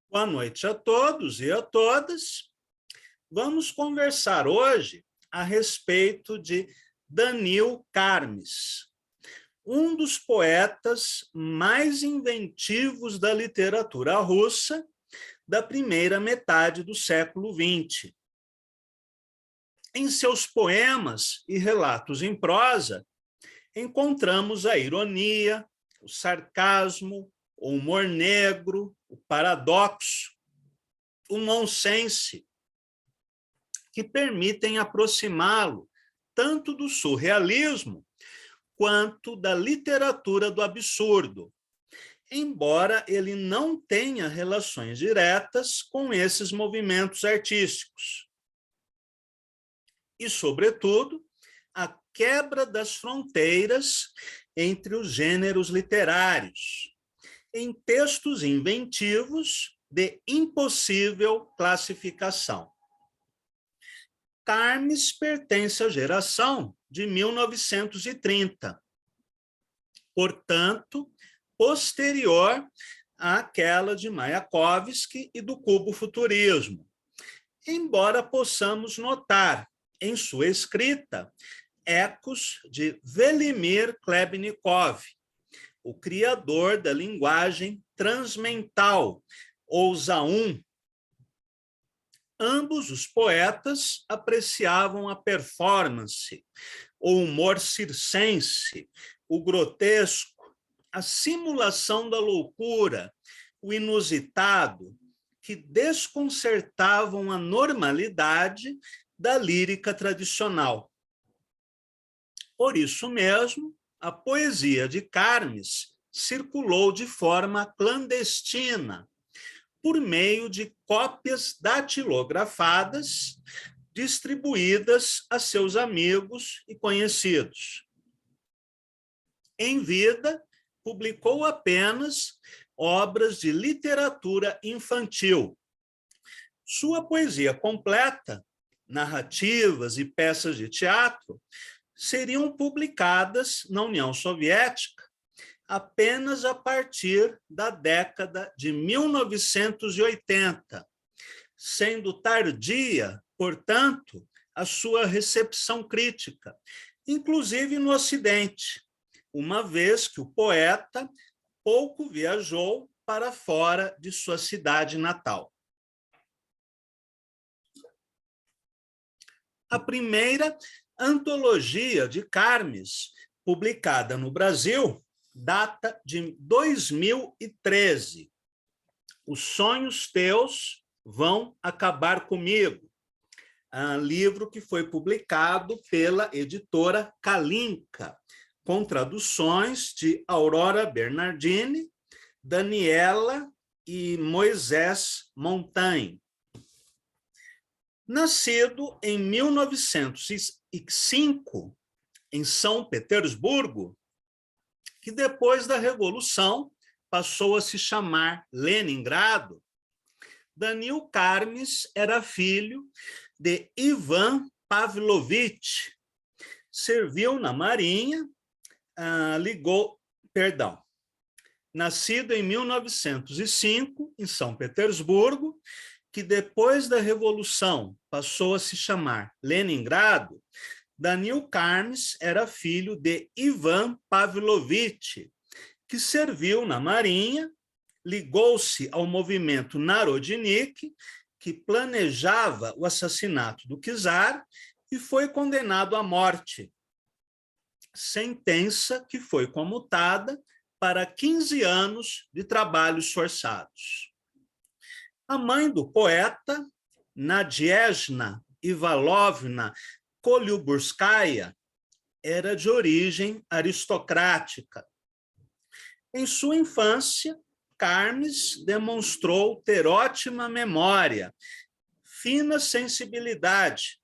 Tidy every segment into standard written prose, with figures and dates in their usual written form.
Boa noite a todos e a todas. Vamos conversar hoje a respeito de Danil Karmes, um dos poetas mais inventivos da literatura russa da primeira metade do século XX. Em seus poemas e relatos em prosa, encontramos a ironia, o sarcasmo, o humor negro, o paradoxo, o nonsense, que permitem aproximá-lo tanto do surrealismo quanto da literatura do absurdo, embora ele não tenha relações diretas com esses movimentos artísticos. E, sobretudo, a quebra das fronteiras entre os gêneros literários, em textos inventivos de impossível classificação. Karmes pertence à geração de 1930, portanto, posterior àquela de Mayakovsky e do cubo-futurismo, embora possamos notar em sua escrita ecos de Velimir Klebnikov, o criador da linguagem transmental, ou Zaun. Ambos os poetas apreciavam a performance, o humor circense, o grotesco, a simulação da loucura, o inusitado, que desconcertavam a normalidade da lírica tradicional. Por isso mesmo, a poesia de Karmes circulou de forma clandestina, por meio de cópias datilografadas distribuídas a seus amigos e conhecidos. Em vida, publicou apenas obras de literatura infantil. Sua poesia completa, narrativas e peças de teatro, seriam publicadas na União Soviética apenas a partir da década de 1980, sendo tardia, portanto, a sua recepção crítica, inclusive no Ocidente, uma vez que o poeta pouco viajou para fora de sua cidade natal. A primeira antologia de Karmes, publicada no Brasil, data de 2013. Os sonhos teus vão acabar comigo. Livro que foi publicado pela editora Kalinka, com traduções de Aurora Bernardini, Daniela e Moisés Montaigne. Nascido em 1905, em São Petersburgo, que depois da Revolução passou a se chamar Leningrado, Danil Karmes era filho de Ivan Pavlovich, serviu na Marinha, nascido em 1905, em São Petersburgo, que depois da Revolução passou a se chamar Leningrado, Danil Karmes era filho de Ivan Pavlovich, que serviu na Marinha, ligou-se ao movimento Narodnik, que planejava o assassinato do czar e foi condenado à morte. Sentença que foi comutada para 15 anos de trabalhos forçados. A mãe do poeta, Nadiezhda Ivanovna Kolyuburskaya, era de origem aristocrática. Em sua infância, Karmes demonstrou ter ótima memória, fina sensibilidade,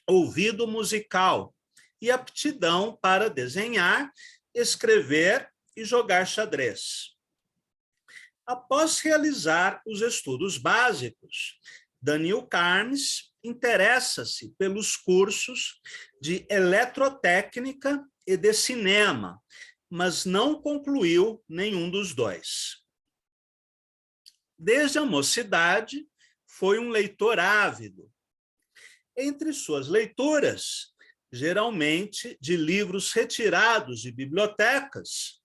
ouvido musical e aptidão para desenhar, escrever e jogar xadrez. Após realizar os estudos básicos, Danil Karmes interessa-se pelos cursos de eletrotécnica e de cinema, mas não concluiu nenhum dos dois. desde a mocidade, foi um leitor ávido. Entre suas leituras, geralmente de livros retirados de bibliotecas,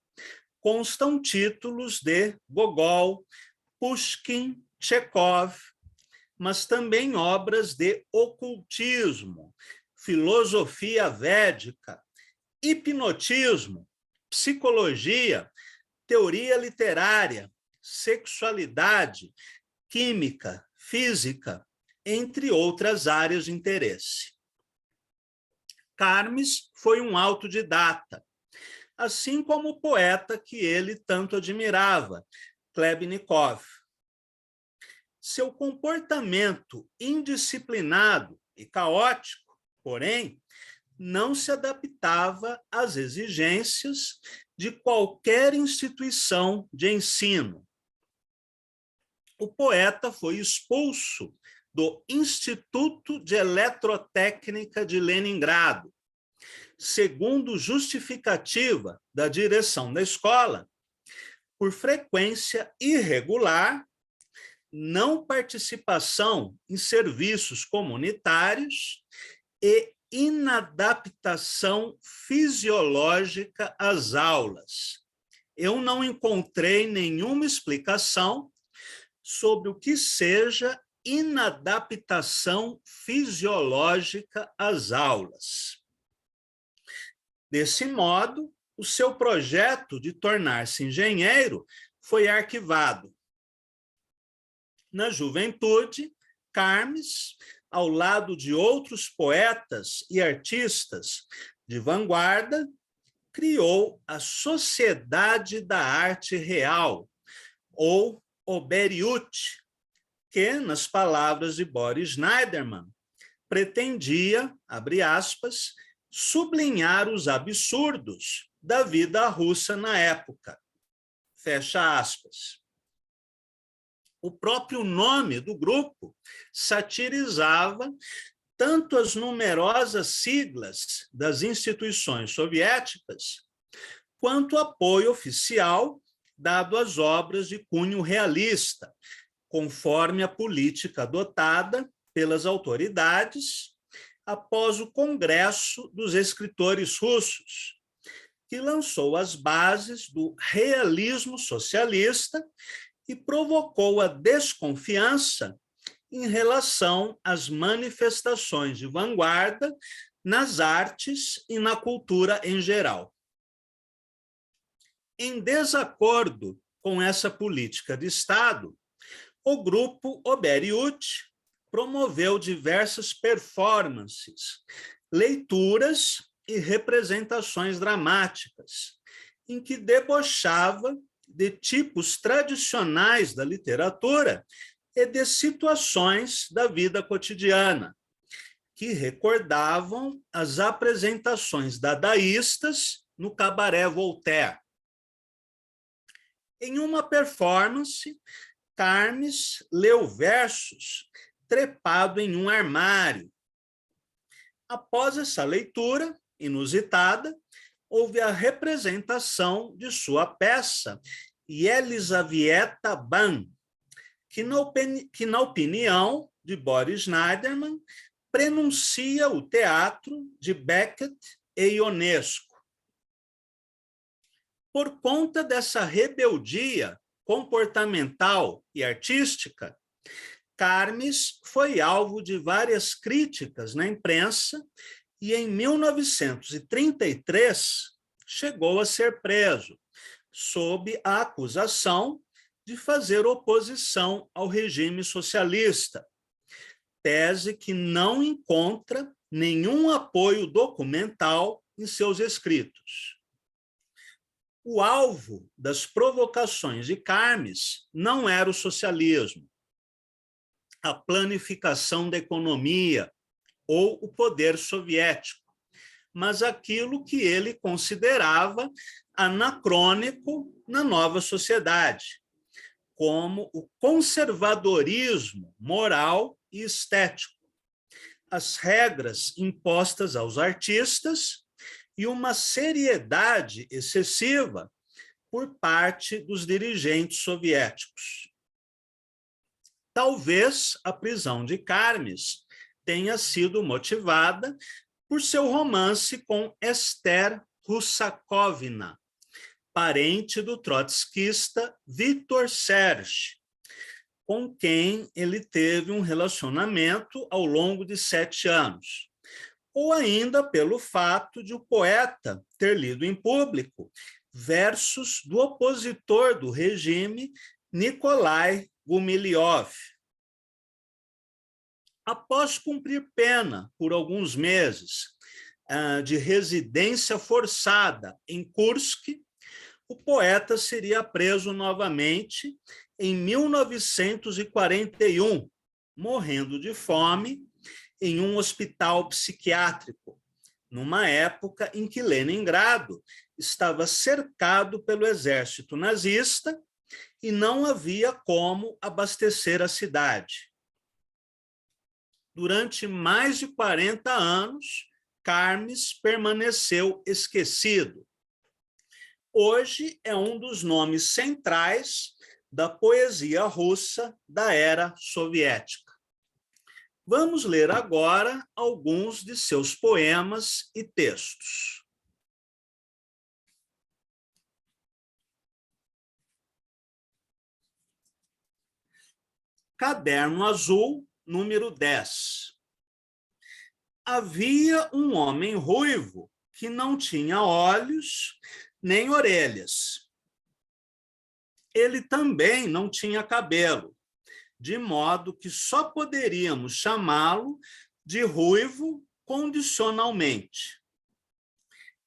constam títulos de Gogol, Pushkin, Chekhov, mas também obras de ocultismo, filosofia védica, hipnotismo, psicologia, teoria literária, sexualidade, química, física, entre outras áreas de interesse. Carmes foi um autodidata, assim como o poeta que ele tanto admirava, Klebnikov. Seu comportamento indisciplinado e caótico, porém, não se adaptava às exigências de qualquer instituição de ensino. O poeta foi expulso do Instituto de Eletrotécnica de Leningrado, segundo justificativa da direção da escola, por frequência irregular, não participação em serviços comunitários e inadaptação fisiológica às aulas. Eu não encontrei nenhuma explicação sobre o que seja inadaptação fisiológica às aulas. Desse modo, o seu projeto de tornar-se engenheiro foi arquivado. Na juventude, Carmes, ao lado de outros poetas e artistas de vanguarda, criou a Sociedade da Arte Real, ou Oberiut, que, nas palavras de Boris Schneiderman, pretendia, abre aspas, sublinhar os absurdos da vida russa na época, fecha aspas. O próprio nome do grupo satirizava tanto as numerosas siglas das instituições soviéticas, quanto o apoio oficial dado às obras de cunho realista, conforme a política adotada pelas autoridades após o Congresso dos Escritores Russos, que lançou as bases do realismo socialista e provocou a desconfiança em relação às manifestações de vanguarda nas artes e na cultura em geral. Em desacordo com essa política de Estado, o grupo Oberiut promoveu diversas performances, leituras e representações dramáticas, em que debochava de tipos tradicionais da literatura e de situações da vida cotidiana, que recordavam as apresentações dadaístas no Cabaré Voltaire. Em uma performance, Carmes leu versos trepado em um armário. Após essa leitura inusitada, houve a representação de sua peça Yelizavieta Ban, que na opinião de Boris Schneiderman, prenuncia o teatro de Beckett e Ionesco. Por conta dessa rebeldia comportamental e artística, Carmes foi alvo de várias críticas na imprensa e, em 1933, chegou a ser preso, sob a acusação de fazer oposição ao regime socialista, tese que não encontra nenhum apoio documental em seus escritos. O alvo das provocações de Carmes não era o socialismo, a planificação da economia ou o poder soviético, mas aquilo que ele considerava anacrônico na nova sociedade, como o conservadorismo moral e estético, as regras impostas aos artistas e uma seriedade excessiva por parte dos dirigentes soviéticos. Talvez a prisão de Carmes tenha sido motivada por seu romance com Esther Russakovna, parente do trotskista Victor Serge, com quem ele teve um relacionamento ao longo de 7 anos. Ou ainda pelo fato de o poeta ter lido em público versos do opositor do regime, Nikolai Gumilyov. Após cumprir pena por alguns meses de residência forçada em Kursk, o poeta seria preso novamente em 1941, morrendo de fome em um hospital psiquiátrico, numa época em que Leningrado estava cercado pelo exército nazista e não havia como abastecer a cidade. Durante mais de 40 anos, Carmes permaneceu esquecido. Hoje é um dos nomes centrais da poesia russa da era soviética. Vamos ler agora alguns de seus poemas e textos. Caderno Azul, número 10. Havia um homem ruivo que não tinha olhos nem orelhas. Ele também não tinha cabelo, de modo que só poderíamos chamá-lo de ruivo condicionalmente.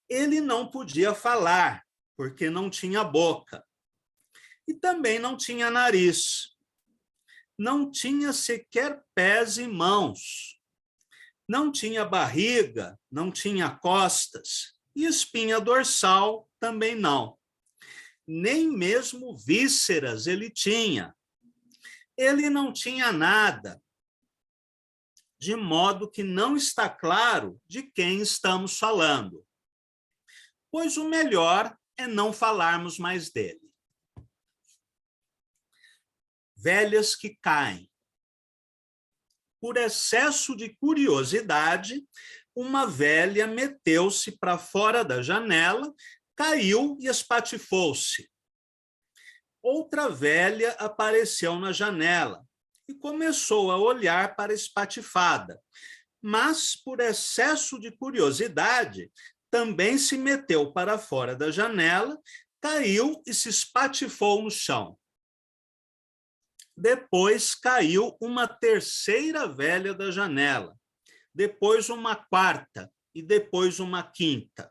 Ele não podia falar, porque não tinha boca, e também não tinha nariz. Não tinha sequer pés e mãos. Não tinha barriga, não tinha costas, e espinha dorsal também não. Nem mesmo vísceras ele tinha. Ele não tinha nada, de modo que não está claro de quem estamos falando, pois o melhor é não falarmos mais dele. Velhas que caem. Por excesso de curiosidade, uma velha meteu-se para fora da janela, caiu e espatifou-se. Outra velha apareceu na janela e começou a olhar para a espatifada, mas, por excesso de curiosidade, também se meteu para fora da janela, caiu e se espatifou no chão. Depois caiu uma terceira velha da janela, depois uma quarta e depois uma quinta.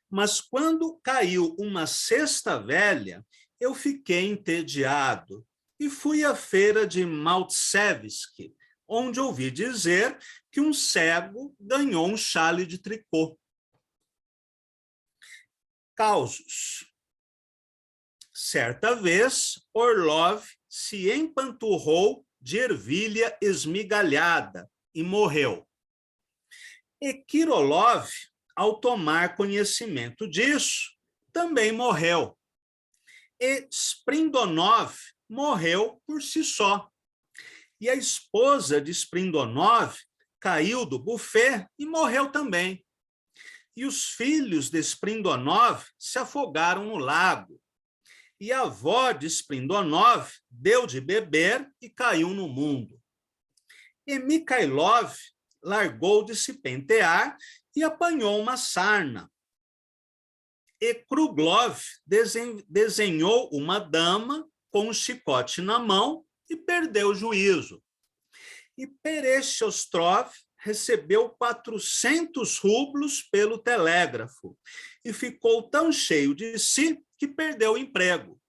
Mas quando caiu uma sexta velha, eu fiquei entediado e fui à feira de Maltsevsky, onde ouvi dizer que um cego ganhou um chale de tricô. Causos. Certa vez, Orlov se empanturrou de ervilha esmigalhada e morreu. E Kirillov, ao tomar conhecimento disso, também morreu. E Sprindonov morreu por si só. E a esposa de Sprindonov caiu do buffet e morreu também. E os filhos de Sprindonov se afogaram no lago. E a avó de Sprindonov deu de beber e caiu no mundo. E Mikhailov largou de se pentear e apanhou uma sarna. E Kruglov desenhou uma dama com um chicote na mão e perdeu o juízo. E Perechostrov recebeu 400 rublos pelo telégrafo e ficou tão cheio de si que perdeu o emprego.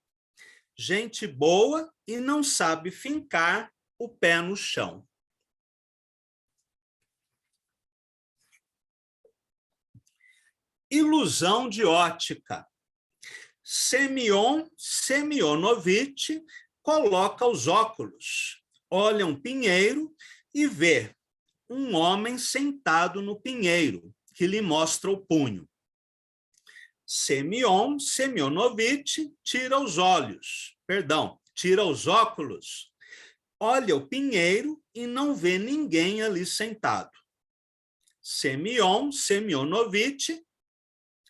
Gente boa e não sabe fincar o pé no chão. Ilusão de ótica. Semyon Semyonovitch coloca os óculos, olha um pinheiro e vê um homem sentado no pinheiro, que lhe mostra o punho. Semyon Semyonovitch tira os óculos, olha o pinheiro e não vê ninguém ali sentado. Semyon Semyonovitch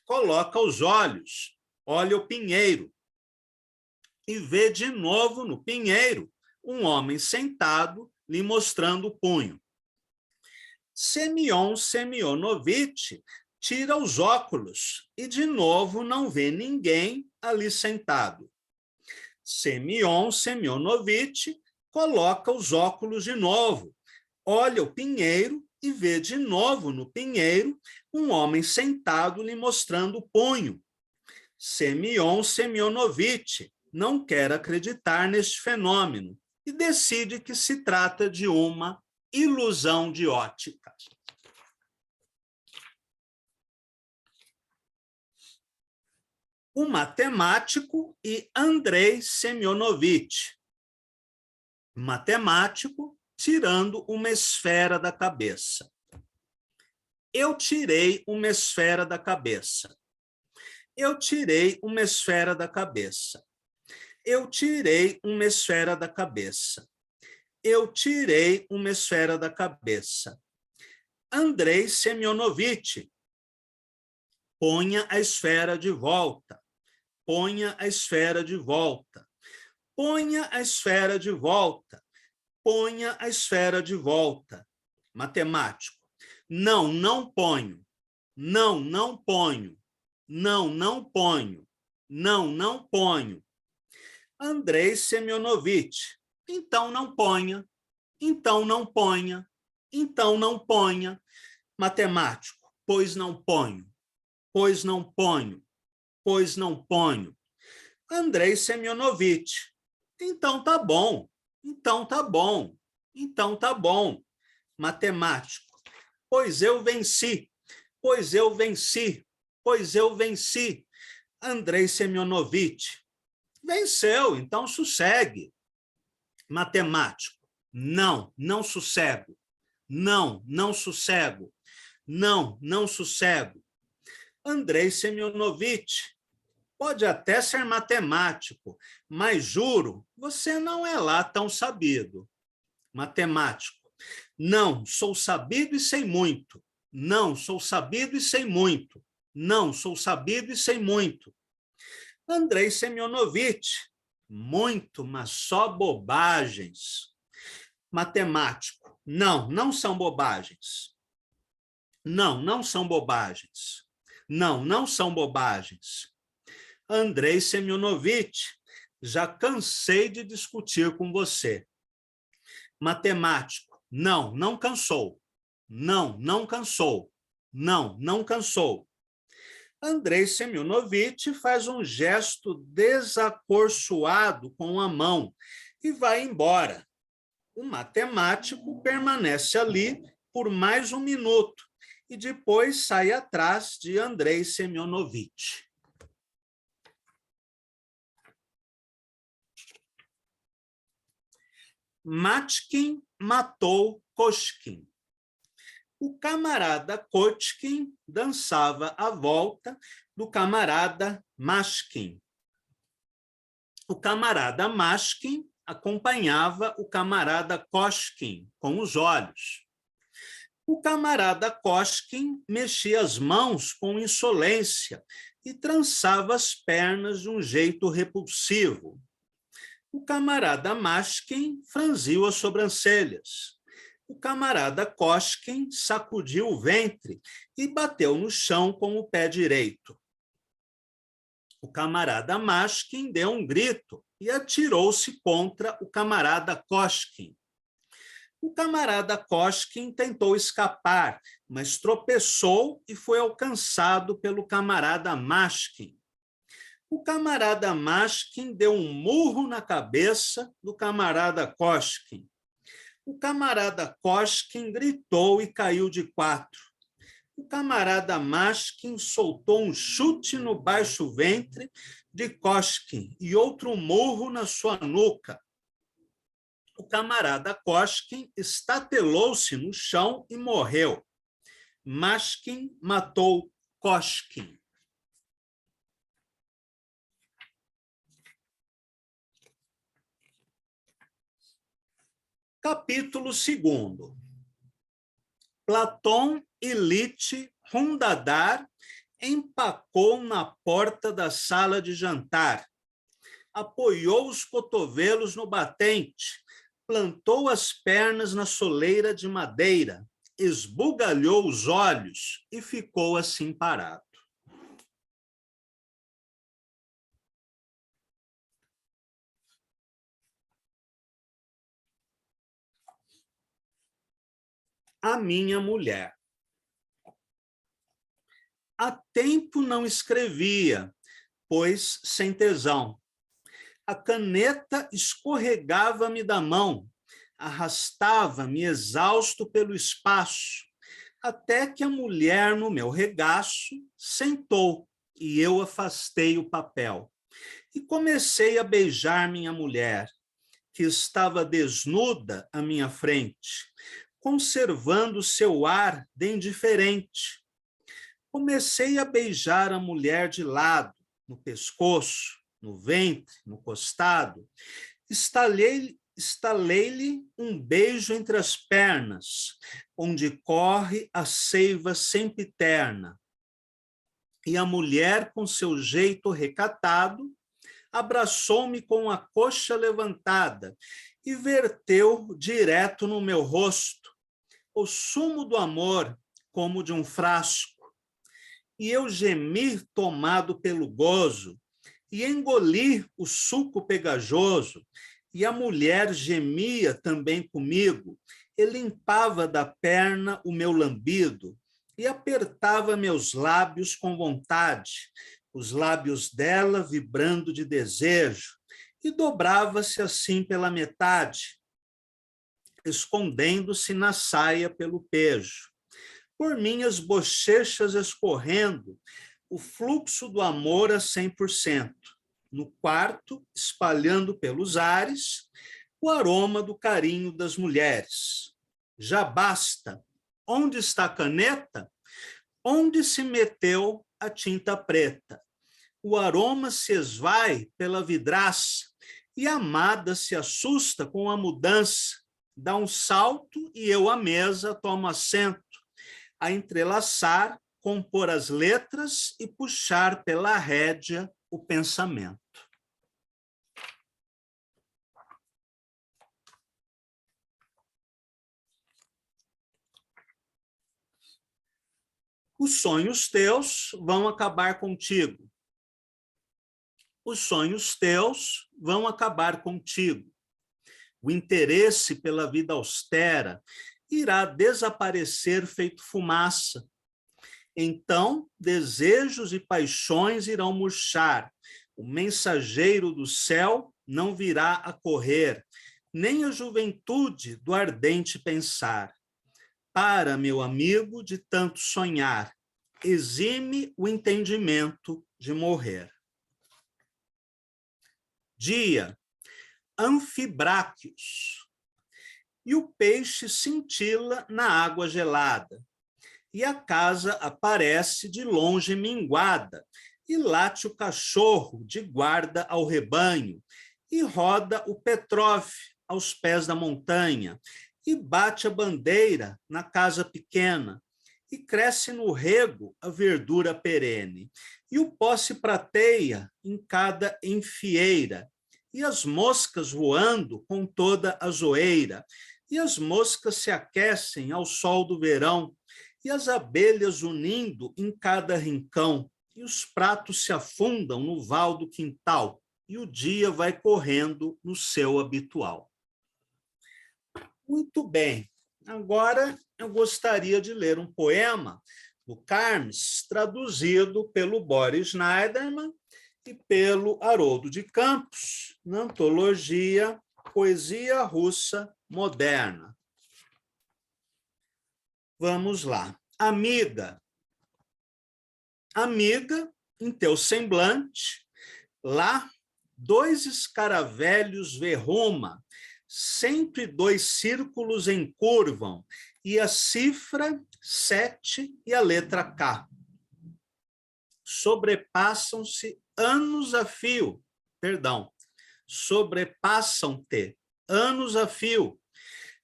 coloca os olhos, olha o pinheiro e vê de novo no pinheiro um homem sentado lhe mostrando o punho. Semyon Semyonovitch tira os óculos e de novo não vê ninguém ali sentado. Semyon Semyonovitch coloca os óculos de novo, olha o pinheiro e vê de novo no pinheiro um homem sentado lhe mostrando o punho. Semyon Semyonovitch não quer acreditar neste fenômeno e decide que se trata de uma ilusão de ótica. O matemático e Andrei Semyonovitch. Matemático tirando uma esfera da cabeça. Eu tirei uma esfera da cabeça. Eu tirei uma esfera da cabeça. Eu tirei uma esfera da cabeça. Eu tirei uma esfera da cabeça. Andrei Semyonovitch, ponha a esfera de volta. Ponha a esfera de volta. Ponha a esfera de volta. Ponha a esfera de volta. Matemático. Não, não ponho. Não, não ponho. Não, não ponho. Não, não ponho. Andrei Semyonovitch. Então não ponha. Então não ponha. Então não ponha. Matemático. Pois não ponho. Pois não ponho. Pois não ponho. Andrei Semyonovitch. Então tá bom. Então tá bom. Então tá bom. Matemático. Pois eu venci. Pois eu venci. Pois eu venci. Andrei Semyonovitch. Venceu, então sossegue. Matemático. Não, não sossego. Não, não sossego. Não, não sossego. Andrei Semyonovitch. Pode até ser matemático, mas juro, você não é lá tão sabido. Matemático. Não, sou sabido e sei muito. Não, sou sabido e sei muito. Não, sou sabido e sei muito. Andrei Semyonovitch. Muito, mas só bobagens. Matemático. Não, não são bobagens. Não, não são bobagens. Não, não são bobagens. Andrei Semyonovitch, já cansei de discutir com você. Matemático. Não, não cansou. Não, não cansou. Não, não cansou. Andrei Semyonovitch faz um gesto desacorçoado com a mão e vai embora. O matemático permanece ali por mais um minuto e depois sai atrás de Andrei Semyonovitch. Matkin matou Koshkin. O camarada Koshkin dançava à volta do camarada Mashkin. O camarada Mashkin acompanhava o camarada Koshkin com os olhos. O camarada Koshkin mexia as mãos com insolência e trançava as pernas de um jeito repulsivo. O camarada Mashkin franziu as sobrancelhas. O camarada Koshkin sacudiu o ventre e bateu no chão com o pé direito. O camarada Mashkin deu um grito e atirou-se contra o camarada Koshkin. O camarada Koshkin tentou escapar, mas tropeçou e foi alcançado pelo camarada Mashkin. O camarada Mashkin deu um murro na cabeça do camarada Koshkin. O camarada Koshkin gritou e caiu de quatro. O camarada Mashkin soltou um chute no baixo ventre de Koshkin e outro murro na sua nuca. O camarada Koshkin estatelou-se no chão e morreu. Mashkin matou Koshkin. Capítulo 2º. Platão e Lite Rundadar empacou na porta da sala de jantar, apoiou os cotovelos no batente, plantou as pernas na soleira de madeira, esbugalhou os olhos e ficou assim parado. A minha mulher. Há tempo não escrevia, pois sem tesão. A caneta escorregava-me da mão, arrastava-me exausto pelo espaço, até que a mulher no meu regaço sentou e eu afastei o papel. E comecei a beijar minha mulher, que estava desnuda à minha frente, conservando seu ar de indiferente. Comecei a beijar a mulher de lado, no pescoço, no ventre, no costado. Estalei-lhe um beijo entre as pernas, onde corre a seiva sempiterna. E a mulher, com seu jeito recatado, abraçou-me com a coxa levantada e verteu direto no meu rosto o sumo do amor, como de um frasco. E eu gemi tomado pelo gozo, e engoli o suco pegajoso, e a mulher gemia também comigo, e limpava da perna o meu lambido, e apertava meus lábios com vontade, os lábios dela vibrando de desejo, e dobrava-se assim pela metade, escondendo-se na saia pelo pejo. Por minhas bochechas escorrendo, o fluxo do amor a 100%. No quarto, espalhando pelos ares, o aroma do carinho das mulheres. Já basta. Onde está a caneta? Onde se meteu a tinta preta? O aroma se esvai pela vidraça e a amada se assusta com a mudança. Dá um salto e eu à mesa tomo assento, a entrelaçar, compor as letras e puxar pela rédea o pensamento. Os sonhos teus vão acabar contigo. Os sonhos teus vão acabar contigo. O interesse pela vida austera irá desaparecer feito fumaça. Então, desejos e paixões irão murchar. O mensageiro do céu não virá a correr, nem a juventude do ardente pensar. Para, meu amigo, de tanto sonhar, exime o entendimento de morrer. Dia, anfibráquios. E o peixe cintila na água gelada. E a casa aparece de longe minguada, e late o cachorro de guarda ao rebanho, e roda o Petrov aos pés da montanha, e bate a bandeira na casa pequena, e cresce no rego a verdura perene, e o pó se prateia em cada enfieira, e as moscas voando com toda a zoeira, e as moscas se aquecem ao sol do verão, e as abelhas unindo em cada rincão, e os pratos se afundam no val do quintal, e o dia vai correndo no seu habitual. Muito bem, agora eu gostaria de ler um poema do Carmes, traduzido pelo Boris Schneiderman e pelo Haroldo de Campos, na antologia Poesia Russa Moderna. Vamos lá. Amiga, amiga, em teu semblante, lá, 2 escaravelhos verruma, sempre 2 círculos encurvam, e a cifra 7 e a letra K. Sobrepassam-se anos a fio, sobrepassam-te anos a fio,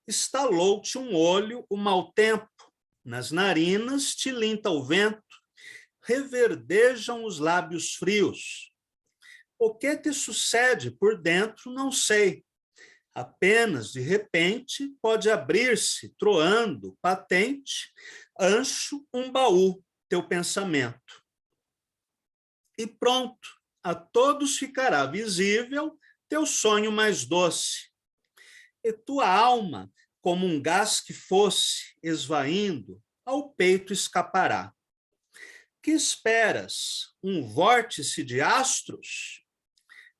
Estalou-te um olho o mau tempo, nas narinas tilinta o vento, reverdejam os lábios frios. O que te sucede por dentro, não sei. Apenas, de repente, pode abrir-se, troando, patente, ancho um baú, teu pensamento. E pronto, a todos ficará visível teu sonho mais doce. E tua alma, como um gás que fosse, esvaindo, ao peito escapará. Que esperas? Um vórtice de astros?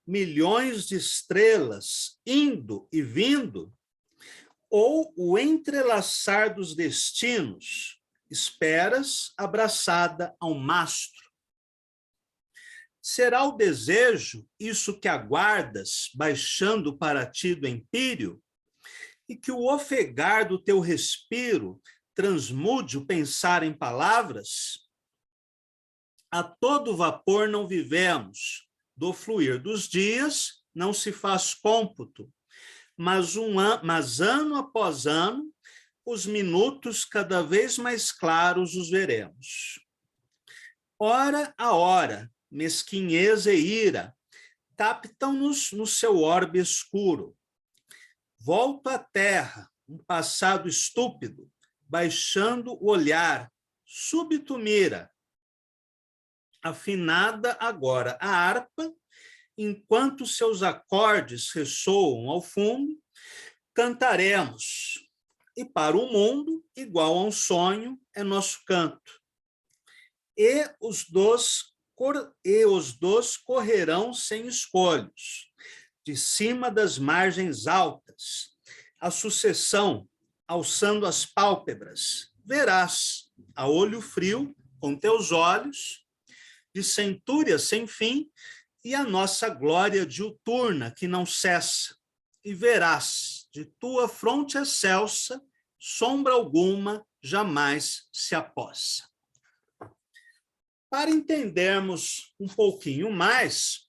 Milhões de estrelas indo e vindo? Ou o entrelaçar dos destinos? Esperas abraçada a um mastro? Será o desejo isso que aguardas, baixando para ti do empírio? E que o ofegar do teu respiro transmude o pensar em palavras? A todo vapor não vivemos, do fluir dos dias não se faz cômputo, mas ano após ano, os minutos cada vez mais claros os veremos. Hora a hora, mesquinhez e ira captam-nos no seu orbe escuro. Volto à terra, um passado estúpido, baixando o olhar, súbito mira. Afinada agora a harpa, enquanto seus acordes ressoam ao fundo, cantaremos. E para o mundo, igual a um sonho, é nosso canto. E os dos correrão sem escolhos, de cima das margens altas, a sucessão, alçando as pálpebras, verás, a olho frio, com teus olhos, de centúria sem fim, e a nossa glória diuturna que não cessa, e verás, de tua fronte excelsa, sombra alguma jamais se apossa. Para entendermos um pouquinho mais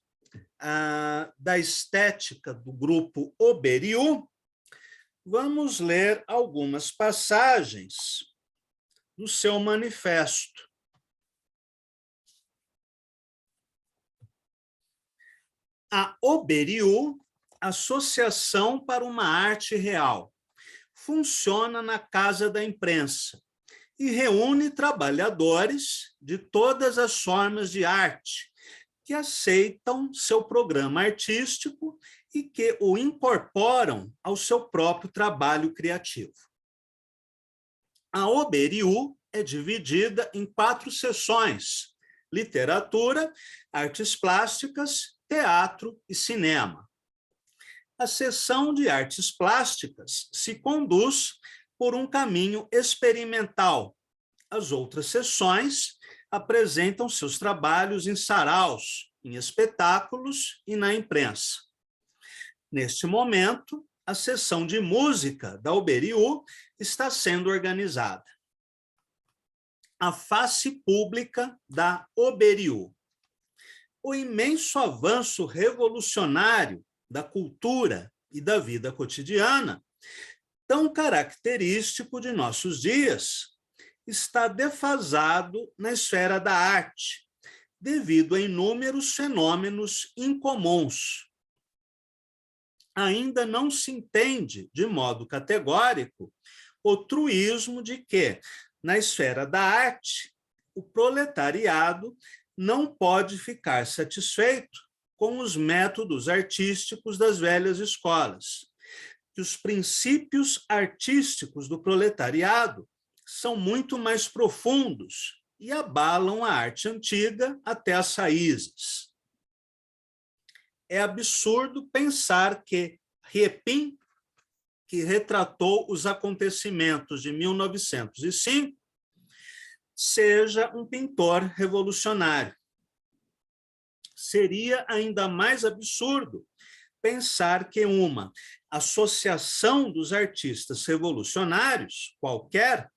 da estética do grupo Oberiú, vamos ler algumas passagens do seu manifesto. A Oberiú, Associação para uma Arte Real, funciona na Casa da Imprensa e reúne trabalhadores de todas as formas de arte que aceitam seu programa artístico e que o incorporam ao seu próprio trabalho criativo. A Oberiú é dividida em 4 seções: literatura, artes plásticas, teatro e cinema. A seção de artes plásticas se conduz por um caminho experimental. As outras seções apresentam seus trabalhos em saraus, em espetáculos e na imprensa. Neste momento, a seção de música da Oberiú está sendo organizada. A face pública da Oberiú. O imenso avanço revolucionário da cultura e da vida cotidiana, tão característico de nossos dias, está defasado na esfera da arte, devido a inúmeros fenômenos incomuns. Ainda não se entende, de modo categórico, o truísmo de que, na esfera da arte, o proletariado não pode ficar satisfeito com os métodos artísticos das velhas escolas, que os princípios artísticos do proletariado são muito mais profundos e abalam a arte antiga até as raízes. É absurdo pensar que Repin, que retratou os acontecimentos de 1905, seja um pintor revolucionário. Seria ainda mais absurdo pensar que uma associação dos artistas revolucionários, qualquer,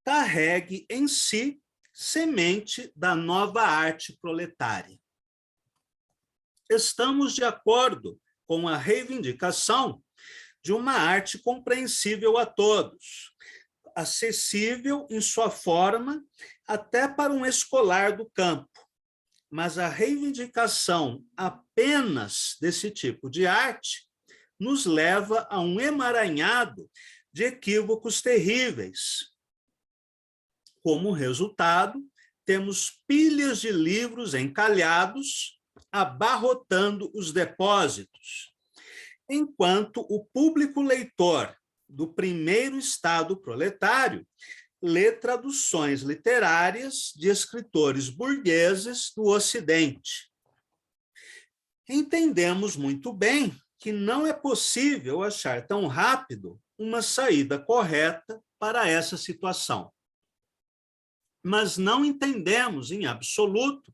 carregue em si semente da nova arte proletária. Estamos de acordo com a reivindicação de uma arte compreensível a todos, acessível em sua forma até para um escolar do campo. Mas a reivindicação apenas desse tipo de arte nos leva a um emaranhado de equívocos terríveis. Como resultado, temos pilhas de livros encalhados, abarrotando os depósitos, enquanto o público leitor do primeiro Estado proletário lê traduções literárias de escritores burgueses do Ocidente. Entendemos muito bem que não é possível achar tão rápido uma saída correta para essa situação. Mas não entendemos em absoluto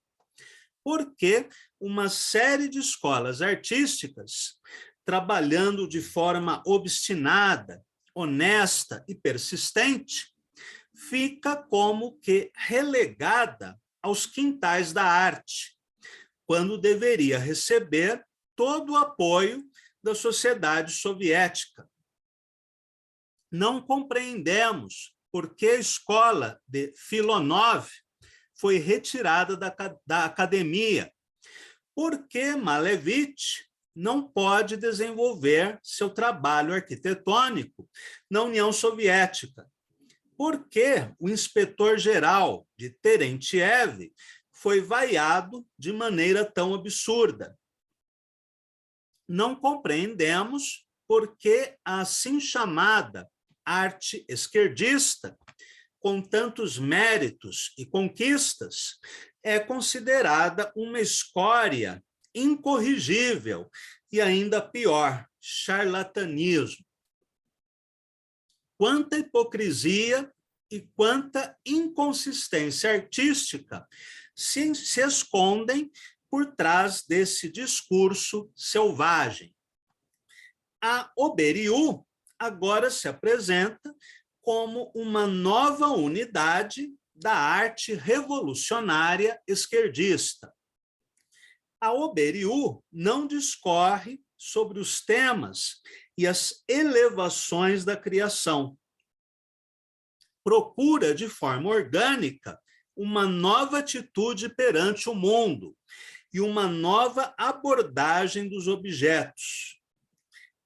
por que uma série de escolas artísticas, trabalhando de forma obstinada, honesta e persistente, fica como que relegada aos quintais da arte, quando deveria receber todo o apoio da sociedade soviética. Não compreendemos por que a escola de Filonov foi retirada da academia, por que Malevich não pode desenvolver seu trabalho arquitetônico na União Soviética, por que o inspetor-geral de Terentiev foi vaiado de maneira tão absurda. Não compreendemos por que a assim chamada arte esquerdista, com tantos méritos e conquistas, é considerada uma escória incorrigível e, ainda pior, charlatanismo. Quanta hipocrisia e quanta inconsistência artística se escondem por trás desse discurso selvagem. A Oberiú agora se apresenta como uma nova unidade da arte revolucionária esquerdista. A Oberiú não discorre sobre os temas e as elevações da criação. Procura, de forma orgânica, uma nova atitude perante o mundo e uma nova abordagem dos objetos.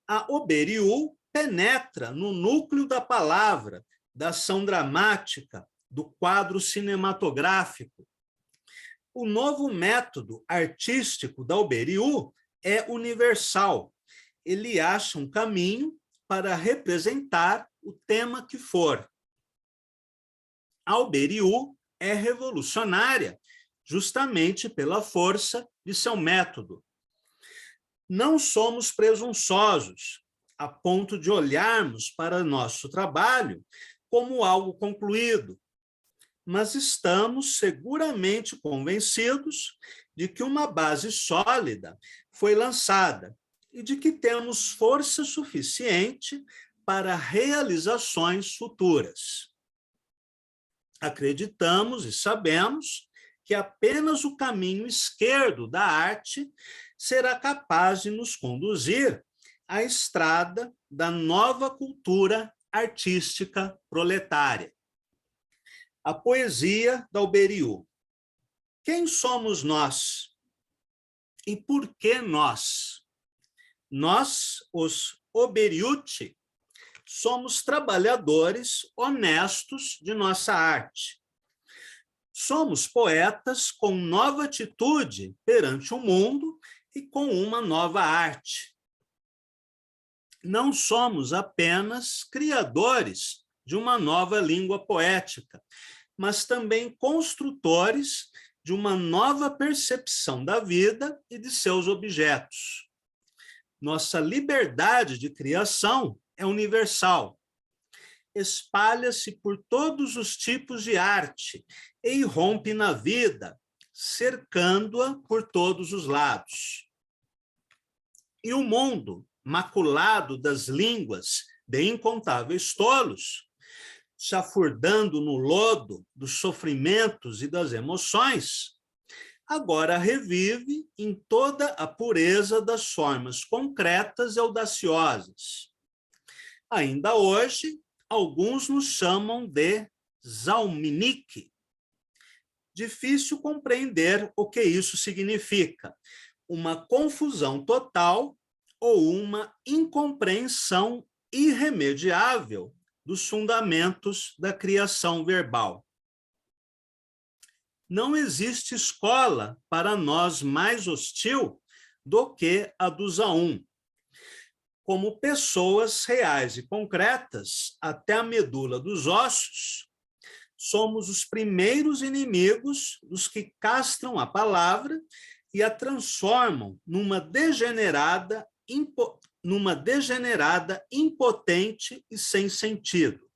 A Oberiú penetra no núcleo da palavra, da ação dramática, do quadro cinematográfico. O novo método artístico da Oberiú é universal. Ele acha um caminho para representar o tema que for. A Oberiú é revolucionária, justamente pela força de seu método. Não somos presunçosos, a ponto de olharmos para nosso trabalho como algo concluído, mas estamos seguramente convencidos de que uma base sólida foi lançada e de que temos força suficiente para realizações futuras. Acreditamos e sabemos que apenas o caminho esquerdo da arte será capaz de nos conduzir à estrada da nova cultura artística proletária. A poesia da Oberiú. Quem somos nós? E por que nós? Nós, os Oberiuti, somos trabalhadores honestos de nossa arte. Somos poetas com nova atitude perante o mundo e com uma nova arte. Não somos apenas criadores de uma nova língua poética, mas também construtores de uma nova percepção da vida e de seus objetos. Nossa liberdade de criação é universal. Espalha-se por todos os tipos de arte e irrompe na vida, cercando-a por todos os lados. E o mundo, maculado das línguas de incontáveis tolos, chafurdando no lodo dos sofrimentos e das emoções, agora revive em toda a pureza das formas concretas e audaciosas. Ainda hoje, alguns nos chamam de Zalminic. Difícil compreender o que isso significa. Uma confusão total ou uma incompreensão irremediável dos fundamentos da criação verbal. Não existe escola para nós mais hostil do que a do Zaum. Como pessoas reais e concretas, até a medula dos ossos, somos os primeiros inimigos dos que castram a palavra e a transformam numa degenerada, impotente e sem sentido.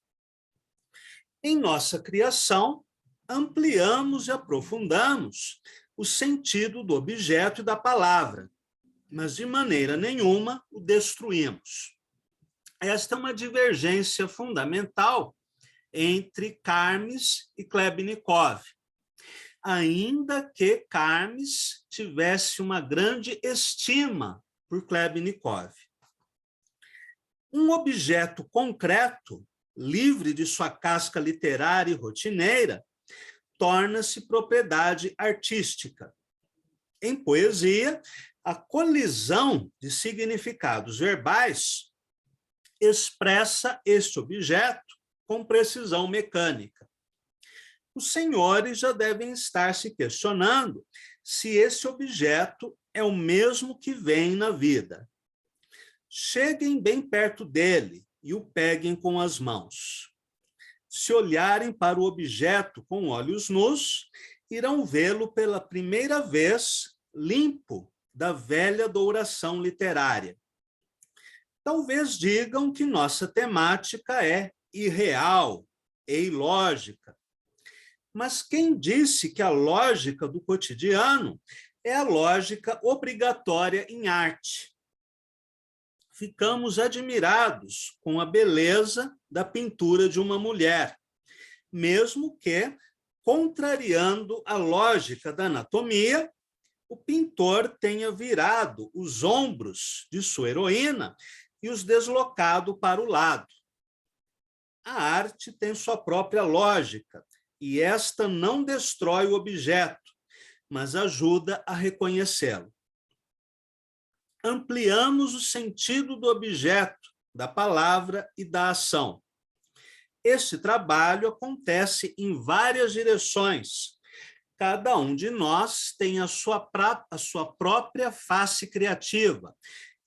Em nossa criação, ampliamos e aprofundamos o sentido do objeto e da palavra, mas de maneira nenhuma o destruímos. Esta é uma divergência fundamental entre Carmes e Klebnikov, ainda que Carmes tivesse uma grande estima por Klebnikov. Um objeto concreto, livre de sua casca literária e rotineira, torna-se propriedade artística. Em poesia, a colisão de significados verbais expressa este objeto com precisão mecânica. Os senhores já devem estar se questionando se esse objeto é o mesmo que vem na vida. Cheguem bem perto dele e o peguem com as mãos. Se olharem para o objeto com olhos nus, irão vê-lo pela primeira vez limpo da velha douração literária. Talvez digam que nossa temática é irreal e ilógica. Mas quem disse que a lógica do cotidiano é a lógica obrigatória em arte? Ficamos admirados com a beleza da pintura de uma mulher, mesmo que, contrariando a lógica da anatomia, o pintor tenha virado os ombros de sua heroína e os deslocado para o lado. A arte tem sua própria lógica, e esta não destrói o objeto, mas ajuda a reconhecê-lo. Ampliamos o sentido do objeto, da palavra e da ação. Este trabalho acontece em várias direções. Cada um de nós tem a sua própria face criativa,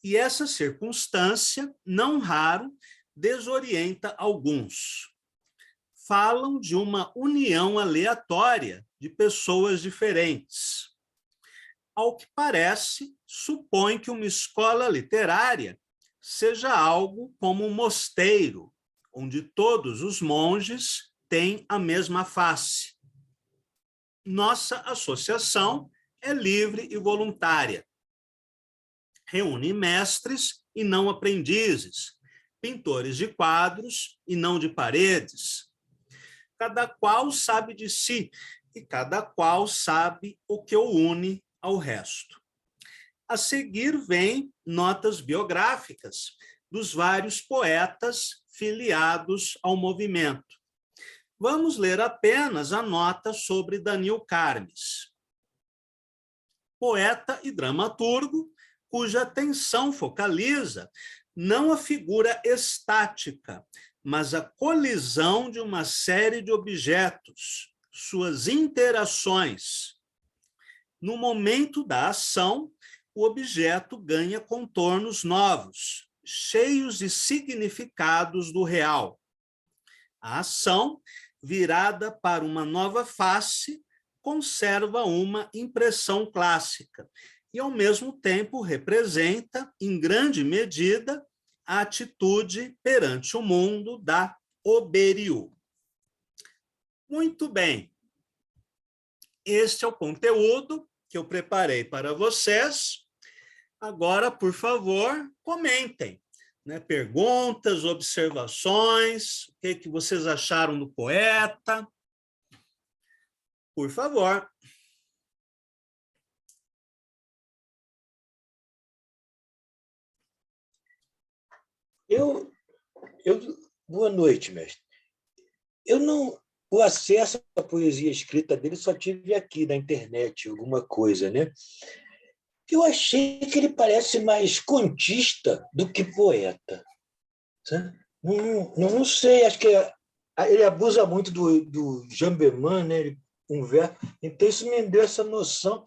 e essa circunstância, não raro, desorienta alguns. Falam de uma união aleatória de pessoas diferentes. Ao que parece, supõe que uma escola literária seja algo como um mosteiro, onde todos os monges têm a mesma face. Nossa associação é livre e voluntária. Reúne mestres e não aprendizes, pintores de quadros e não de paredes. Cada qual sabe de si e cada qual sabe o que o une ao resto. A seguir vêm notas biográficas dos vários poetas filiados ao movimento. Vamos ler apenas a nota sobre Daniel Carmes, poeta e dramaturgo, cuja atenção focaliza não a figura estática, mas a colisão de uma série de objetos, suas interações. No momento da ação, o objeto ganha contornos novos, cheios de significados do real. A ação, virada para uma nova face, conserva uma impressão clássica e, ao mesmo tempo, representa, em grande medida, a atitude perante o mundo da Oberiu. Muito bem. Este é o conteúdo que eu preparei para vocês. Agora, por favor, comentem, né? Perguntas, observações, o que vocês acharam do poeta? Por favor. Eu Boa noite, mestre. Eu não... O acesso à poesia escrita dele só tive aqui na internet, alguma coisa, né? Eu achei que ele parece mais contista do que poeta. Sabe? Não sei, acho que ele abusa muito do Jamberman, né? Um verso. Então, isso me deu essa noção.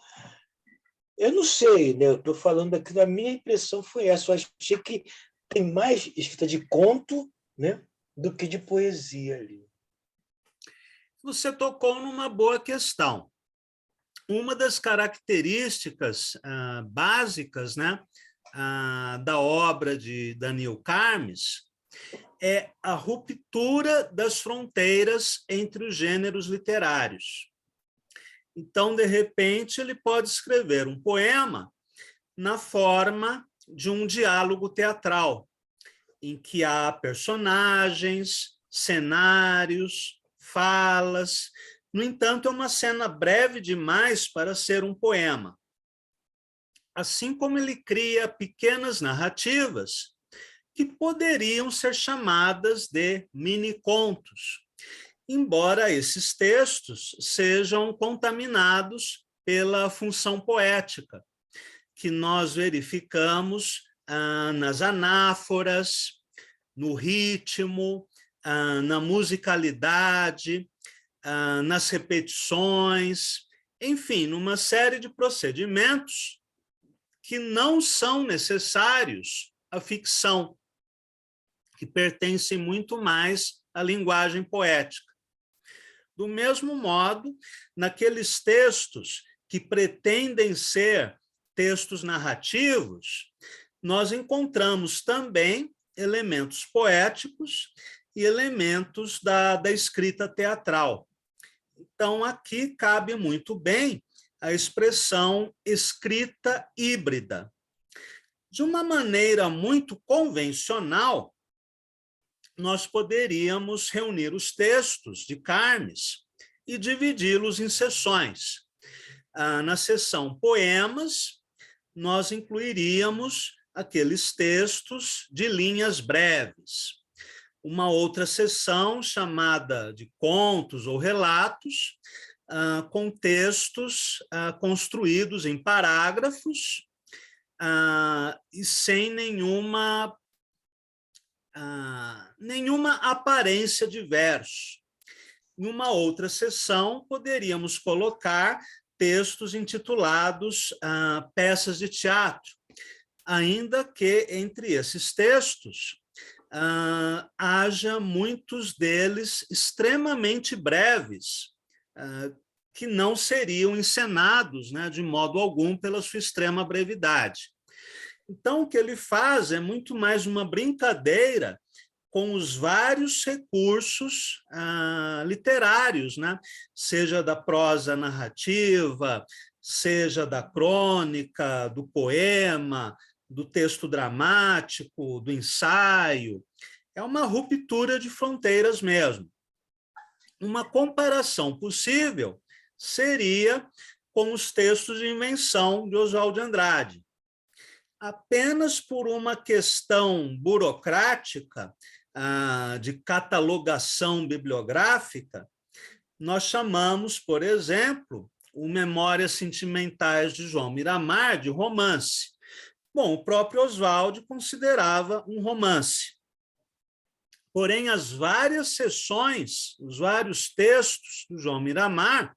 Eu não sei, né? Eu estou falando aqui, a minha impressão foi essa. Eu achei que tem mais escrita de conto, né, do que de poesia ali. Você tocou numa boa questão. Uma das características básicas, né, da obra de Daniel Carmes é a ruptura das fronteiras entre os gêneros literários. Então, de repente, ele pode escrever um poema na forma de um diálogo teatral, em que há personagens, cenários, falas. No entanto, é uma cena breve demais para ser um poema. Assim como ele cria pequenas narrativas que poderiam ser chamadas de mini-contos, embora esses textos sejam contaminados pela função poética, que nós verificamos nas anáforas, no ritmo, na musicalidade, nas repetições, enfim, numa série de procedimentos que não são necessários à ficção, que pertencem muito mais à linguagem poética. Do mesmo modo, naqueles textos que pretendem ser textos narrativos, nós encontramos também elementos poéticos e elementos da escrita teatral. Então, aqui cabe muito bem a expressão escrita híbrida. De uma maneira muito convencional, nós poderíamos reunir os textos de Carmes e dividi-los em seções. Na seção poemas, nós incluiríamos aqueles textos de linhas breves. Uma outra seção chamada de contos ou relatos, com textos construídos em parágrafos e sem nenhuma aparência de verso. Em uma outra seção, poderíamos colocar textos intitulados peças de teatro, ainda que entre esses textos haja muitos deles extremamente breves, que não seriam encenados, né, de modo algum pela sua extrema brevidade. Então, o que ele faz é muito mais uma brincadeira com os vários recursos literários, né? Seja da prosa narrativa, seja da crônica, do poema, do texto dramático, do ensaio. É uma ruptura de fronteiras mesmo. Uma comparação possível seria com os textos de invenção de Oswald de Andrade. Apenas por uma questão burocrática, de catalogação bibliográfica, nós chamamos, por exemplo, o Memórias Sentimentais de João Miramar de romance. Bom, o próprio Oswald considerava um romance. Porém, as várias seções, os vários textos do João Miramar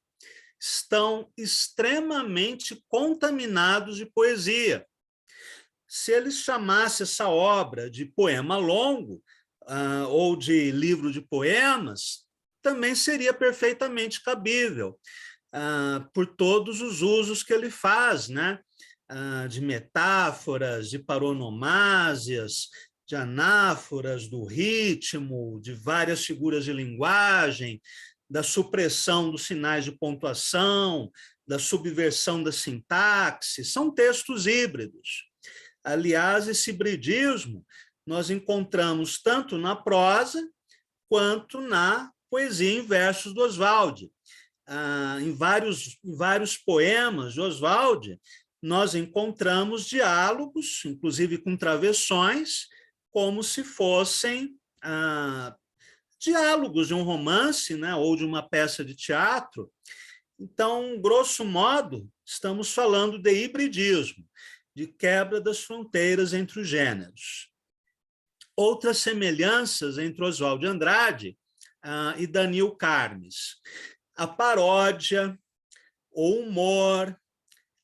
estão extremamente contaminados de poesia. Se ele chamasse essa obra de poema longo ou de livro de poemas, também seria perfeitamente cabível, por todos os usos que ele faz, né? De metáforas, de paronomásias, de anáforas, do ritmo, de várias figuras de linguagem, da supressão dos sinais de pontuação, da subversão da sintaxe. São textos híbridos. Aliás, esse hibridismo nós encontramos tanto na prosa quanto na poesia em versos do Oswald. Em vários poemas de Oswald, nós encontramos diálogos, inclusive com travessões, como se fossem diálogos de um romance, né, ou de uma peça de teatro. Então, grosso modo, estamos falando de hibridismo, de quebra das fronteiras entre os gêneros. Outras semelhanças entre Oswald de Andrade e Daniel Carmes: a paródia, o humor,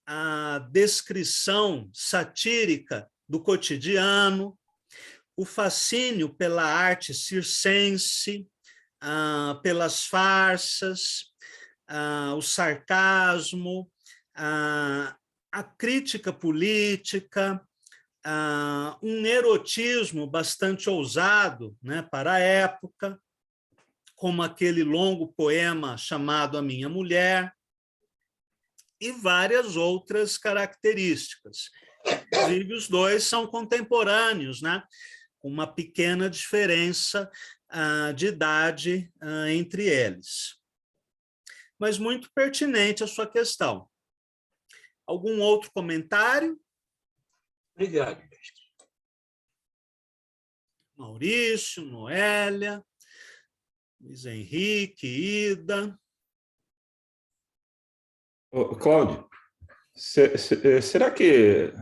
a descrição satírica do cotidiano, o fascínio pela arte circense, pelas farsas, o sarcasmo, a crítica política, um erotismo bastante ousado, né, para a época, como aquele longo poema chamado A Minha Mulher, e várias outras características. Inclusive, os dois são contemporâneos, né? Uma pequena diferença de idade entre eles. Mas muito pertinente a sua questão. Algum outro comentário? Obrigado, mestre. Maurício, Noélia, Luiz Henrique, Ida. Cláudio, será que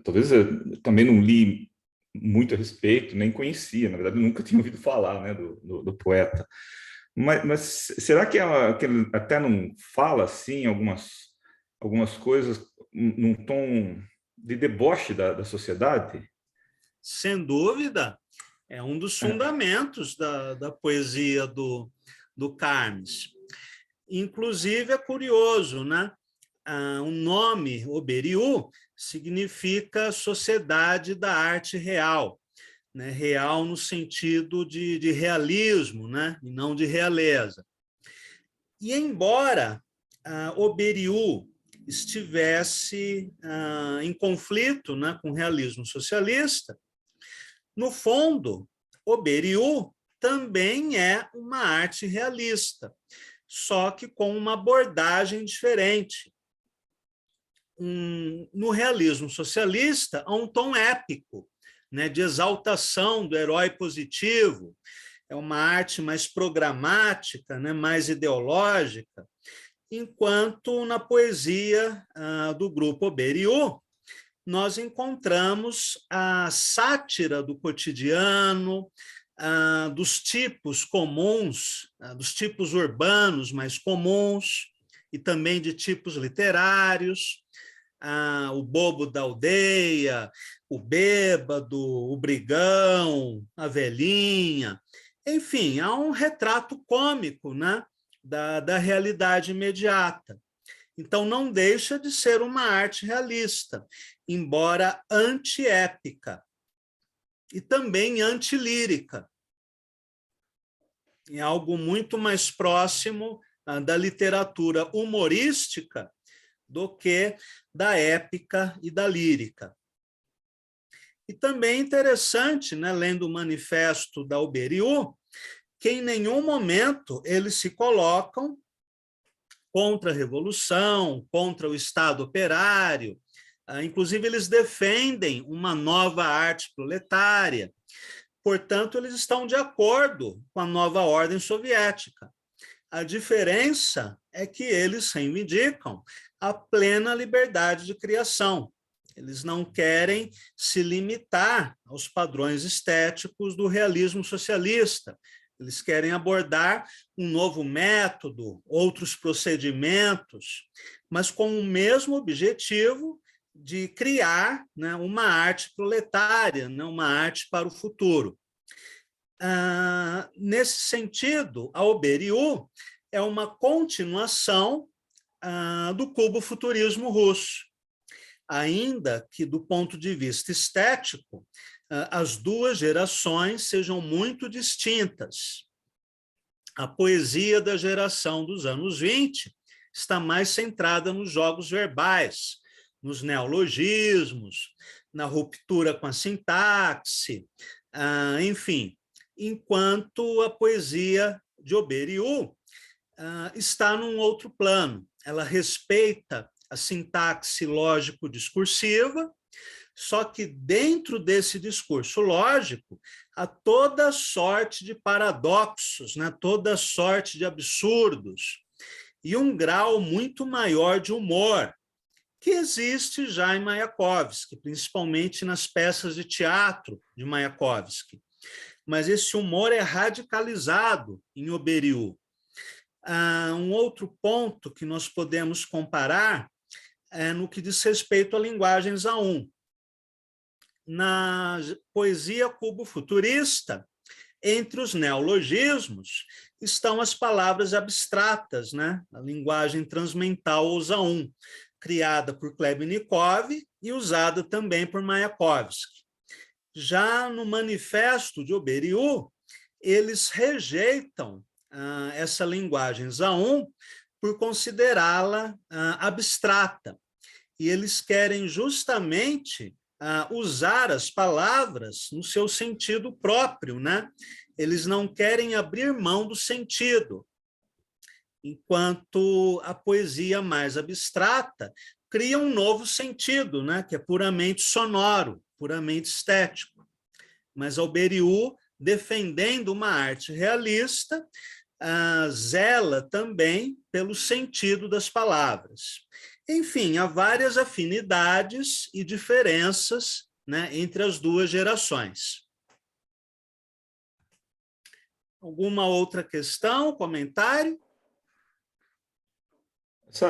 talvez eu também não li muito a respeito, nem conhecia, na verdade, nunca tinha ouvido falar, né, do poeta. Mas será que ele até não fala assim algumas coisas num tom de deboche da sociedade? Sem dúvida, é um dos fundamentos da poesia do Carmes. Inclusive, é curioso, né? O nome Oberiú significa Sociedade da Arte Real, né? Real no sentido de realismo, né? E não de realeza. E embora Oberiú estivesse em conflito, né, com o realismo socialista, no fundo, Oberiú também é uma arte realista, só que com uma abordagem diferente. No realismo socialista, há um tom épico, né, de exaltação do herói positivo. É uma arte mais programática, né, mais ideológica, enquanto na poesia do grupo Oberiú, nós encontramos a sátira do cotidiano, dos tipos comuns, dos tipos urbanos mais comuns, e também de tipos literários, o bobo da aldeia, o bêbado, o brigão, a velhinha. Enfim, há um retrato cômico, né, da realidade imediata. Então, não deixa de ser uma arte realista, embora antiépica e também antilírica. É algo muito mais próximo da literatura humorística do que da épica e da lírica. E também é interessante, né, lendo o manifesto da Oberiú, que em nenhum momento eles se colocam contra a revolução, contra o Estado operário. Inclusive, eles defendem uma nova arte proletária. Portanto, eles estão de acordo com a nova ordem soviética. A diferença é que eles reivindicam a plena liberdade de criação. Eles não querem se limitar aos padrões estéticos do realismo socialista. Eles querem abordar um novo método, outros procedimentos, mas com o mesmo objetivo de criar, né, uma arte proletária, né, uma arte para o futuro. Nesse sentido, a Oberiú é uma continuação do cubo-futurismo russo, ainda que, do ponto de vista estético, as duas gerações sejam muito distintas. A poesia da geração dos anos 20 está mais centrada nos jogos verbais, nos neologismos, na ruptura com a sintaxe, enfim, enquanto a poesia de Oberiú está num outro plano. Ela respeita a sintaxe lógico-discursiva, Só que dentro desse discurso lógico, há toda sorte de paradoxos, né? Toda sorte de absurdos, e um grau muito maior de humor, que existe já em Mayakovsky, principalmente nas peças de teatro de Mayakovsky. Mas esse humor é radicalizado em Oberiu. Um outro ponto que nós podemos comparar é no que diz respeito à linguagem Zaun. Na poesia cubo-futurista, entre os neologismos, estão as palavras abstratas, né? A linguagem transmental ou Zaun, criada por Klebnikov e usada também por Mayakovsky. Já no manifesto de Oberiu, eles rejeitam essa linguagem Zaun por considerá-la abstrata. E eles querem justamente usar as palavras no seu sentido próprio, né? Eles não querem abrir mão do sentido, enquanto a poesia mais abstrata cria um novo sentido, né? Que é puramente sonoro, puramente estético. Mas Oberiu, defendendo uma arte realista, zela também pelo sentido das palavras. Enfim, há várias afinidades e diferenças, né, entre as duas gerações. Alguma outra questão, comentário?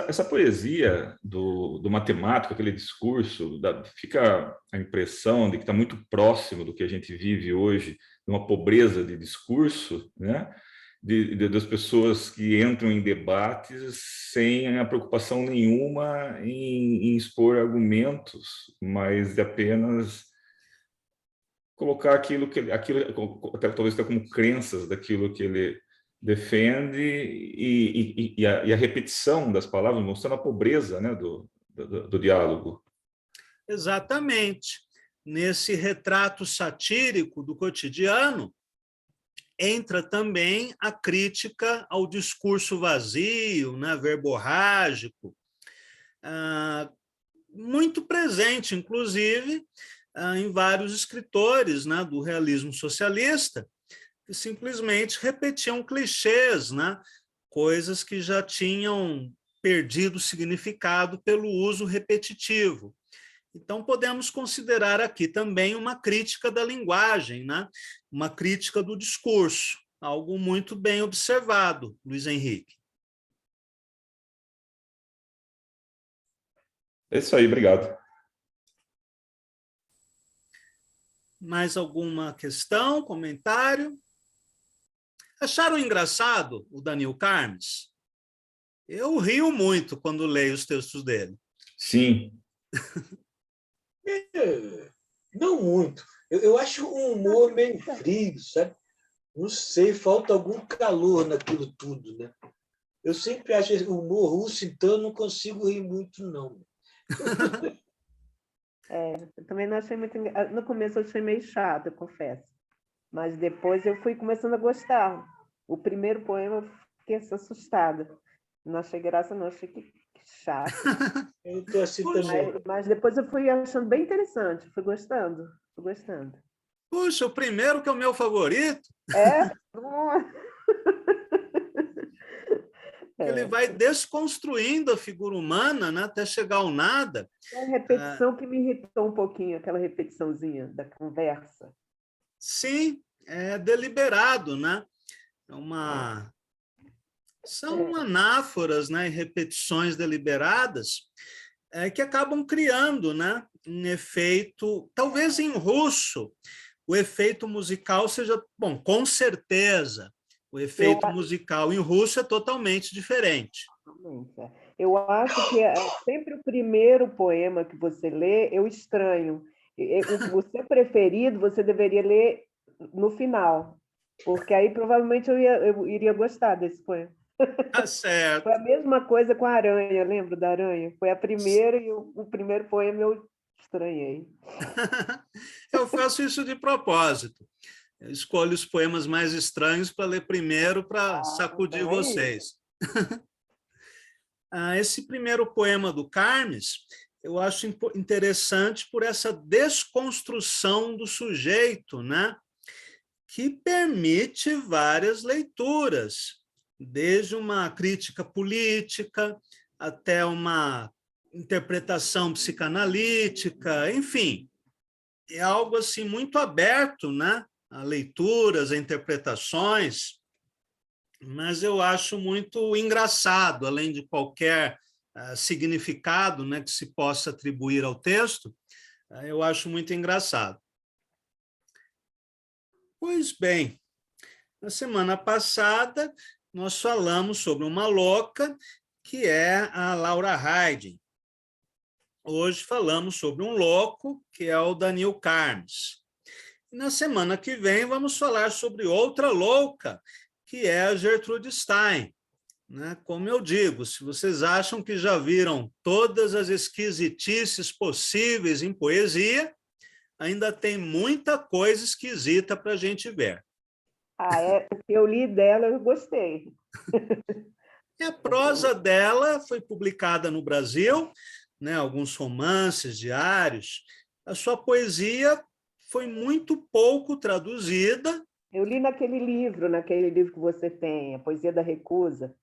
Essa poesia do matemático, aquele discurso, fica a impressão de que está muito próximo do que a gente vive hoje, de uma pobreza de discurso, né? Das pessoas que entram em debates sem a preocupação nenhuma em expor argumentos, mas de apenas colocar aquilo, até talvez como crenças daquilo que ele defende e a repetição das palavras, mostrando a pobreza, né, do diálogo. Exatamente. Nesse retrato satírico do cotidiano, entra também a crítica ao discurso vazio, né, verborrágico, muito presente, inclusive, em vários escritores, né, do realismo socialista, que simplesmente repetiam clichês, né, coisas que já tinham perdido significado pelo uso repetitivo. Então, podemos considerar aqui também uma crítica da linguagem, né? Uma crítica do discurso, algo muito bem observado, Luiz Henrique. É isso aí, obrigado. Mais alguma questão, comentário? Acharam engraçado o Daniel Carmes? Eu rio muito quando leio os textos dele. Sim. Não muito. Eu acho um humor meio frio, sabe? Não sei, falta algum calor naquilo tudo, né? Eu sempre acho o humor russo, então eu não consigo rir muito, não. Eu também não achei muito... No começo eu achei meio chato, eu confesso. Mas depois eu fui começando a gostar. O primeiro poema eu fiquei assustada. Não achei graça, não. Achei que chato. Eu estou assim também. Mas depois eu fui achando bem interessante. Fui gostando. Puxa, o primeiro que é o meu favorito. Ele vai desconstruindo a figura humana, né, até chegar ao nada. É a repetição que me irritou um pouquinho, aquela repetiçãozinha da conversa. Sim, é deliberado, né? São anáforas, né, e repetições deliberadas que acabam criando, né, um efeito, talvez em russo, o efeito musical seja, bom, com certeza, o efeito musical em russo é totalmente diferente. Eu acho que sempre o primeiro poema que você lê, eu estranho. O seu preferido, você deveria ler no final, porque aí provavelmente eu iria gostar desse poema. Tá certo. Foi a mesma coisa com a Aranha, lembra da Aranha? Foi a primeira e o primeiro poema eu estranhei. Eu faço isso de propósito. Eu escolho os poemas mais estranhos para ler primeiro, para sacudir vocês. Esse primeiro poema do Carmes, eu acho interessante por essa desconstrução do sujeito, né? Que permite várias leituras, desde uma crítica política até uma interpretação psicanalítica, enfim, é algo assim muito aberto, né? A leituras, a interpretações, mas eu acho muito engraçado, além de qualquer significado, né, que se possa atribuir ao texto, eu acho muito engraçado. Pois bem, na semana passada nós falamos sobre uma louca que é a Laura Harding. Hoje falamos sobre um louco que é o Daniel Carnes. Na semana que vem vamos falar sobre outra louca, que é a Gertrude Stein. Né? Como eu digo, se vocês acham que já viram todas as esquisitices possíveis em poesia, ainda tem muita coisa esquisita para a gente ver. O que eu li dela, eu gostei. E a prosa dela foi publicada no Brasil, né? Alguns romances, diários. A sua poesia foi muito pouco traduzida. Eu li naquele livro que você tem, A Poesia da Recusa.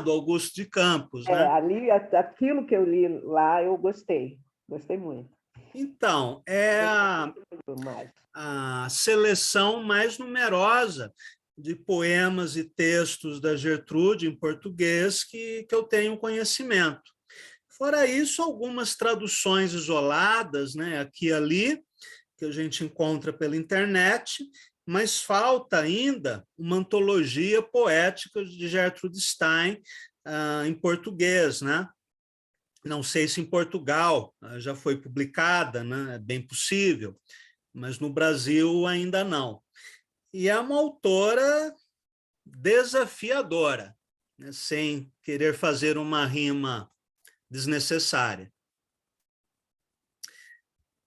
Do Augusto de Campos, né? Ali, aquilo que eu li lá, eu gostei muito. Então, é a seleção mais numerosa de poemas e textos da Gertrude em português que eu tenho conhecimento. Fora isso, algumas traduções isoladas, né, aqui e ali, que a gente encontra pela internet, mas falta ainda uma antologia poética de Gertrude Stein em português, né? Não sei se em Portugal já foi publicada, né? É bem possível, mas no Brasil ainda não. E é uma autora desafiadora, né? Sem querer fazer uma rima desnecessária.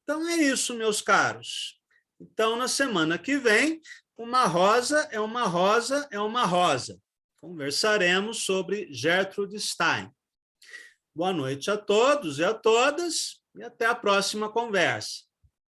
Então é isso, meus caros. Então, na semana que vem, uma rosa é uma rosa é uma rosa. Conversaremos sobre Gertrude Stein. Boa noite a todos e a todas e até a próxima conversa.